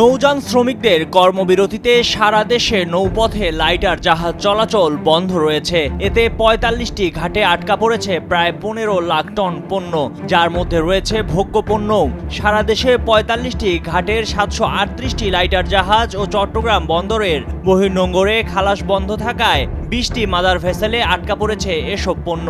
নৌযান শ্রমিকদের কর্মবিরতিতে সারা দেশে নৌপথে লাইটার জাহাজ চলাচল বন্ধ রয়েছে। এতে ৪৫টি ঘাটে আটকা পড়েছে প্রায় ১৫ লাখ টন পণ্য, যার মধ্যে রয়েছে ভোগ্য পণ্য। সারা দেশে ৪৫টি ঘাটের ৭৩৮টি লাইটার জাহাজ ও চট্টগ্রাম বন্দরের বহির্নোঙরে খালাস বন্ধ থাকায় ২০টি মাদার ভেসেলে আটকা পড়েছে এসব পণ্য।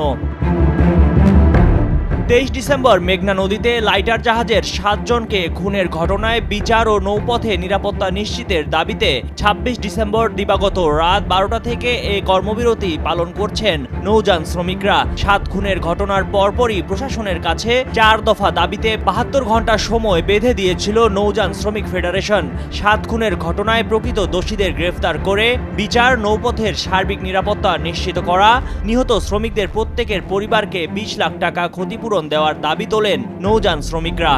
২৩ ডিসেম্বর মেঘনা নদীতে লাইটার জাহাজের ৭ জনকে খুনের ঘটনায় বিচার ও নৌপথে নিরাপত্তা নিশ্চিতের দাবিতে ২৬ ডিসেম্বর দিবাগত রাত ১২টা থেকে এই কর্মবিরতি পালন করছেন নৌযান শ্রমিকরা। ৭ খুনের ঘটনার পরপরই প্রশাসনের কাছে ৪ দফা দাবিতে ৭২ ঘন্টা সময় বেঁধে দিয়েছিল নৌযান শ্রমিক ফেডারেশন। ৭ খুনের ঘটনায় প্রকৃত দোষীদের গ্রেফতার করে বিচার, নৌপথের সার্বিক নিরাপত্তা নিশ্চিত করা, নিহত শ্রমিকদের প্রত্যেকের পরিবারকে ২০ লাখ টাকা ক্ষতিপূরণ দেওয়ার দাবি তোলেন নৌযান শ্রমিকরা।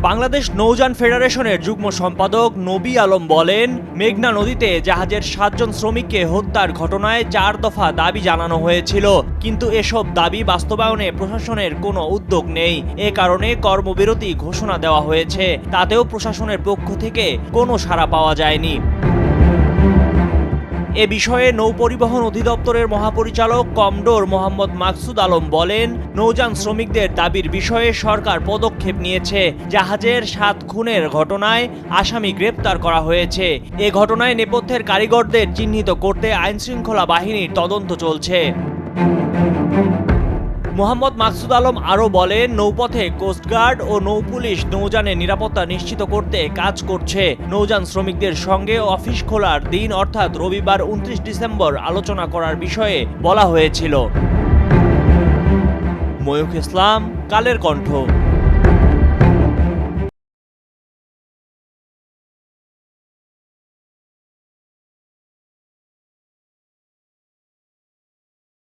বাংলাদেশ নৌযান ফেডারেশনের যুগ্ম সম্পাদক নবী আলম বলেন, মেঘনা নদীতে জাহাজের ৭ জন শ্রমিককে হত্যার ঘটনায় ৪ দফা দাবি জানানো হয়েছিল, কিন্তু এসব দাবি বাস্তবায়নে প্রশাসনের কোনো উদ্যোগ নেই। এ কারণে কর্মবিরতি ঘোষণা দেওয়া হয়েছে, তাতেও প্রশাসনের পক্ষ থেকে কোনো সাড়া পাওয়া যায়নি। এ বিষয়ে নৌপরিবহন অধিদপ্তরের মহাপরিচালক কমডোর মোহাম্মদ মাকসুদ আলম বলেন, নৌযান শ্রমিকদের দাবির বিষয়ে সরকার পদক্ষেপ নিয়েছে। জাহাজের ৭ খুনের ঘটনায় আসামি গ্রেপ্তার করা হয়েছে। এ ঘটনায় নেপথ্যের কারিগরদের চিহ্নিত করতে আইনশৃঙ্খলা বাহিনীর তদন্ত চলছে। মোহাম্মদ মাকসুদ আলম আরও বলেন, নৌপথে কোস্টগার্ড ও নৌপুলিশ নৌযানের নিরাপত্তা নিশ্চিত করতে কাজ করছে। নৌযান শ্রমিকদের সঙ্গে অফিস খোলার দিন অর্থাৎ রবিবার ২৯ ডিসেম্বর আলোচনা করার বিষয়ে বলা হয়েছিল। ময়ূখ ইসলাম, কালের কণ্ঠ।